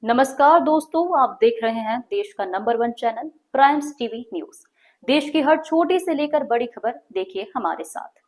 नमस्कार दोस्तों, आप देख रहे हैं देश का number 1 channel primes TV news. देश की हर छोटी से लेकर बड़ी खबर देखिए हमारे साथ।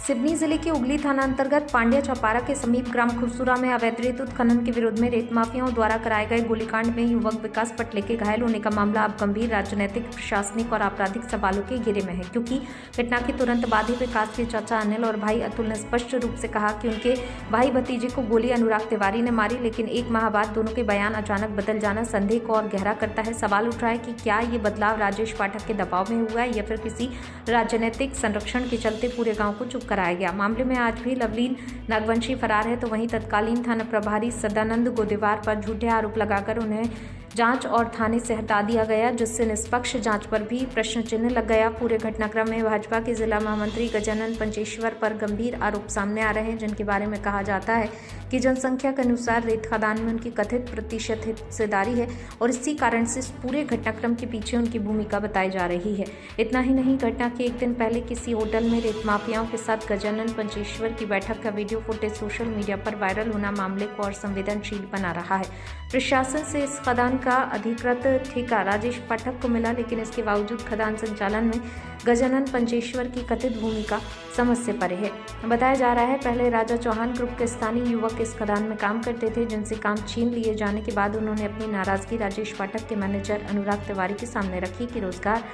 सिवनी जिले के उगली थाना अंतर्गत पांड्या चौपारा के समीप ग्राम खुरसुरा में अवैध रेत उत्खनन के विरोध में रेत माफियाओं द्वारा कराए गए गोलीकांड में युवक विकास पटले के घायल होने का मामला अब गंभीर राजनीतिक, प्रशासनिक और आपराधिक सवालों के घेरे में है, क्योंकि घटना के तुरंत बाद ही विकास के चाचा अनिल और भाई अतुल ने स्पष्ट रूप से कहा कि उनके भाई भतीजे को गोली अनुराग तिवारी ने मारी, लेकिन एक माह बाद दोनों के बयान अचानक बदल जाना संदेह को और गहरा करता है। सवाल उठ रहा है कि क्या ये बदलाव राजेश पाठक के दबाव में हुआ है या फिर किसी राजनीतिक संरक्षण के चलते पूरे गाँव को चुप कराया गया। मामले में आज भी लवलीन नागवंशी फरार है, तो वहीं तत्कालीन थाना प्रभारी सदानंद गोदेवार पर झूठे आरोप लगाकर उन्हें जांच और थाने से हटा दिया गया, जिससे निष्पक्ष जांच पर भी प्रश्न चिन्ह लग गया। पूरे घटनाक्रम में भाजपा के जिला महामंत्री गजानन पंचेश्वर पर गंभीर आरोप सामने आ रहे हैं, जिनके बारे में कहा जाता है कि जनसंख्या के अनुसार रेत खदान में उनकी कथित प्रतिशत हिस्सेदारी है और इसी कारण से इस पूरे घटनाक्रम के पीछे उनकी भूमिका बताई जा रही है। इतना ही नहीं, घटना के एक दिन पहले किसी होटल में रेत माफियाओं के साथ गजानन पंचेश्वर की बैठक का वीडियो फुटेज सोशल मीडिया पर वायरल होना मामले को और संवेदनशील बना रहा है। प्रशासन से इस खदान का अधिकृत ठेका राजेश पाठक को मिला, लेकिन इसके बावजूद खदान संचालन में गजानन पंचेश्वर की कथित भूमिका समझ से परे है। बताया जा रहा है पहले राजा चौहान ग्रुप के स्थानीय युवक इस खदान में काम करते थे, जिनसे काम छीन लिए जाने के बाद उन्होंने अपनी नाराजगी राजेश पाठक के मैनेजर अनुराग तिवारी के सामने रखी कि रोजगार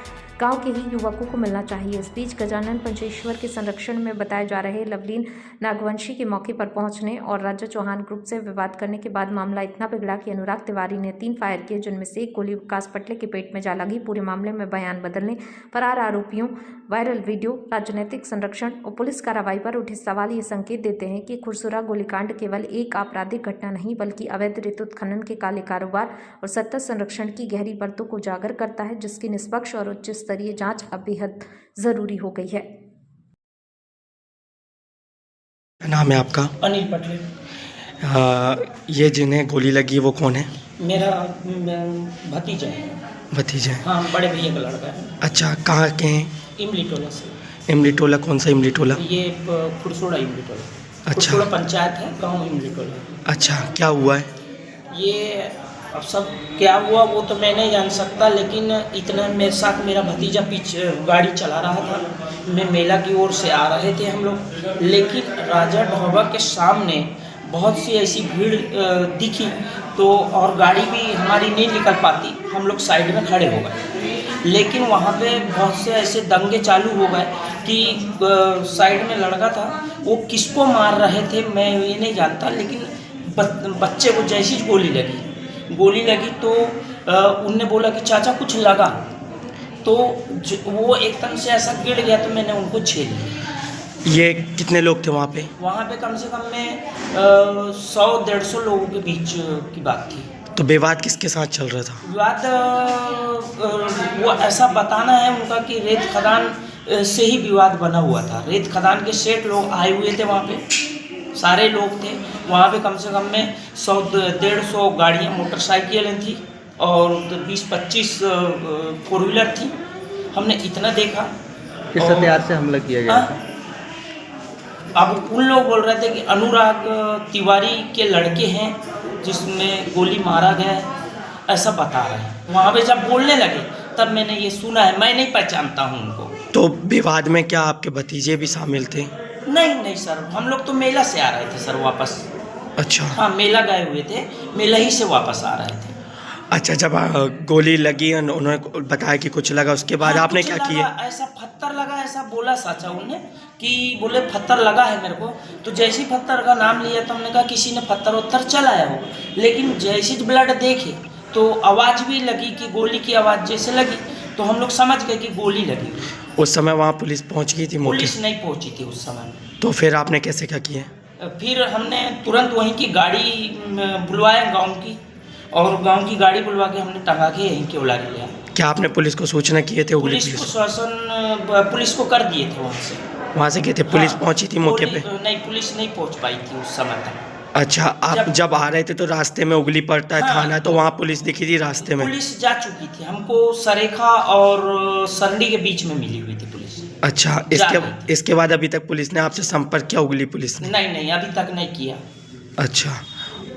गांव के ही युवकों को मिलना चाहिए। इस बीच गजानन पंचेश्वर के संरक्षण में बताए जा रहे लवलीन नागवंशी के मौके पर पहुंचने और राजा चौहान ग्रुप से विवाद करने के बाद मामला इतना बिगड़ा कि अनुराग तिवारी ने 3 फायर किए, जिनमें से एक गोली विकास पटले के पेट में जा लगी। पूरे मामले में बयान बदलने, फरार आरोपियों, वायरल वीडियो, राजनीतिक संरक्षण और पुलिस कार्रवाई पर उठे सवाल ये संकेत देते हैं कि खुरसुरा गोलीकांड केवल एक आपराधिक घटना नहीं, बल्कि अवैध रेत उत्खनन के काले कारोबार और सत्ता संरक्षण की गहरी परतों को उजागर करता है, जिसकी निष्पक्ष और उच्च स्तरीय जांच अब बेहद जरूरी हो गई है। नाम है आपका? अनिल पटले। ये जिन्हें गोली लगी वो कौन है? मेरा भतीजा है। भतीजा है? हाँ, बड़े भैया का लड़का है। अच्छा, कहाँ के हैं? इमली टोला से। इमली टोला? कौन सा इमली टोला? ये खुरसोड़ा इमली टोला। अच्छा, खुरसोड़ा पंचायत है, गांव इमली टोला। अच्छा, क्या हुआ है? ये अब सब क्या हुआ वो तो मैं नहीं जान सकता, लेकिन इतना मेरे साथ मेरा भतीजा पीछे गाड़ी चला रहा था। मैं मेला की ओर से आ रहे थे हम लोग, लेकिन राजा ढाबा के सामने बहुत सी ऐसी भीड़ दिखी तो, और गाड़ी भी हमारी नहीं निकल पाती, हम लोग साइड में खड़े हो गए। लेकिन वहाँ पे बहुत से ऐसे दंगे चालू हो गए कि साइड में लड़का था, वो किसको मार रहे थे मैं ये नहीं जानता, लेकिन बच्चे को जैसी गोली लगी तो उनने बोला कि चाचा कुछ लगा, तो वो एकदम से ऐसा गिर गया तो मैंने उनको छेड़ लिया। ये कितने लोग थे वहाँ पे? वहाँ पे कम से कम में 100-150 लोगों के बीच की बात थी। तो विवाद किसके साथ चल रहा था? विवाद वो ऐसा बताना है उनका कि रेत खदान से ही विवाद बना हुआ था। रेत खदान के सेठ लोग आए हुए थे वहाँ पे, सारे लोग थे वहाँ पे। कम से कम में 100-150 गाड़ियाँ मोटरसाइकिलें थी और 20-25 फोर व्हीलर थी। हमने इतना देखा। किस हथियार से हमला किया गया था? अब उन लोग बोल रहे थे कि अनुराग तिवारी के लड़के हैं जिसमें गोली मारा गया है, ऐसा बता रहे हैं। वहाँ पे जब बोलने लगे तब मैंने ये सुना है, मैं नहीं पहचानता हूँ उनको। तो विवाद में क्या आपके भतीजे भी शामिल थे? नहीं सर, हम लोग तो मेला से आ रहे थे सर वापस। अच्छा, हाँ, मेला गए हुए थे, मेला ही से वापस आ रहे थे। अच्छा, जब गोली लगी उन्होंने बताया कि कुछ लगा, उसके बाद हाँ, आपने क्या किया? ऐसा पत्थर लगा, ऐसा बोला चाचा उन्होंने कि बोले पत्थर लगा है मेरे को। तो जैसे ही पत्थर का नाम लिया तो हमने कहा किसी ने पत्थर उत्तर चलाया हो, लेकिन जैसे ही ब्लड देखे तो आवाज़ भी लगी कि गोली की आवाज़ जैसे लगी, तो हम लोग समझ गए कि गोली लगी। उस समय वहाँ पुलिस पहुँच गई थी? पुलिस नहीं पहुँची थी उस समय। तो फिर आपने कैसे क्या किया? फिर हमने तुरंत वहीं की गाड़ी बुलवाया गाँव की, और गांव की गाड़ी बुलवा के हमने टंगा के यहीं के उलारी लिया। क्या आपने पुलिस को सूचना किए थे? पुलिस को कर दिए थे वहाँ से किए थे? पुलिस हाँ, पहुँची थी मौके पे? नहीं, पुलिस नहीं पहुँच पाई थी उस समय तक। अच्छा, आप जब आ रहे थे तो रास्ते में उगली पड़ता है थाना, तो वहाँ पुलिस दिखी थी रास्ते में? पुलिस जा चुकी थी, हमको सरेखा और सरंडी के बीच में मिली हुई थी पुलिस। अच्छा, इसके बाद अभी तक पुलिस ने आपसे संपर्क किया? उगली पुलिस ने? नहीं, अभी तक नहीं किया। अच्छा,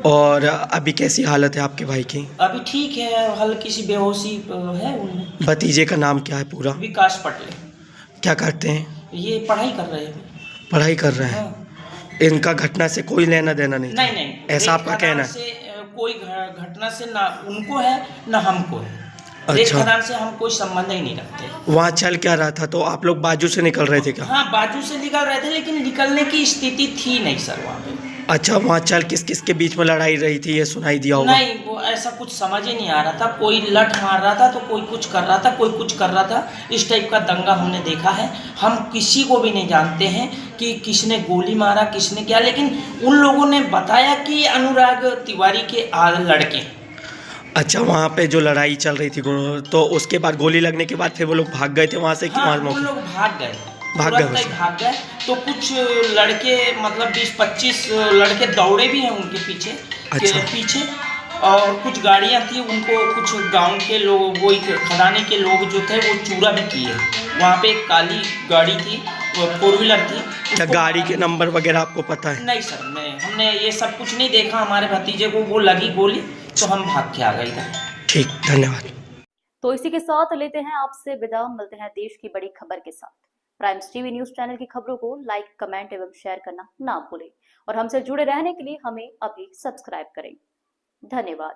और अभी कैसी हालत है आपके भाई की? अभी ठीक है, हल्की सी बेहोशी है उनमें। भतीजे का नाम क्या है पूरा? विकास पटले। क्या करते हैं? ये पढ़ाई कर रहे हैं। पढ़ाई कर रहे हैं। हाँ। इनका घटना से कोई लेना देना नहीं था? नहीं नहीं, ऐसा रेत आपका खदान कहना है? से कोई घटना से ना उनको है ना हमको है। रेत अच्छा। खदान से हम कोई संबंध ही नहीं रखते। वहाँ चल क्या रहा था? तो आप लोग बाजू से निकल रहे थे क्या? हाँ, बाजू से निकल रहे थे, लेकिन निकलने की स्थिति थी नहीं सर वहाँ पे। अच्छा, वहाँ चल किस किस के बीच में लड़ाई रही थी ये सुनाई दिया होगा? नहीं, वो ऐसा कुछ समझ ही नहीं आ रहा था। कोई लठ मार रहा था तो कोई कुछ कर रहा था, कोई कुछ कर रहा था। इस टाइप का दंगा हमने देखा है। हम किसी को भी नहीं जानते हैं कि किसने गोली मारा, किसने क्या, लेकिन उन लोगों ने बताया कि अनुराग तिवारी के लड़के हैं। अच्छा, वहाँ पे जो लड़ाई चल रही थी तो उसके बाद गोली लगने के बाद फिर वो लोग भाग गए थे वहाँ से कि हाँ, वहाँ उन मौके? लोग भाग गए, भाग गए तुरंत ही वैसे? भाग गए। तो कुछ लड़के मतलब 20-25 लड़के दौड़े भी हैं उनके पीछे अच्छा। पीछे। और कुछ गाड़ियां थी, उनको कुछ गांव के लोग, वो खदाने के लोग जो थे वो चूरा भी किए। वहाँ पे एक काली गाड़ी थी, वो 4 व्हीलर थी। क्या गाड़ी के नंबर वगैरह आपको पता है? नहीं सर, हमने ये सब कुछ नहीं देखा। हमारे भतीजे को वो लगी गोली तो हम भाग के आ गए इधर। ठीक, धन्यवाद। तो इसी के साथ लेते हैं आपसे विदा, मिलते हैं देश की बड़ी खबर के साथ। प्राइम्स टीवी न्यूज चैनल की खबरों को लाइक, कमेंट एवं शेयर करना ना भूलें और हमसे जुड़े रहने के लिए हमें अभी सब्सक्राइब करें। धन्यवाद।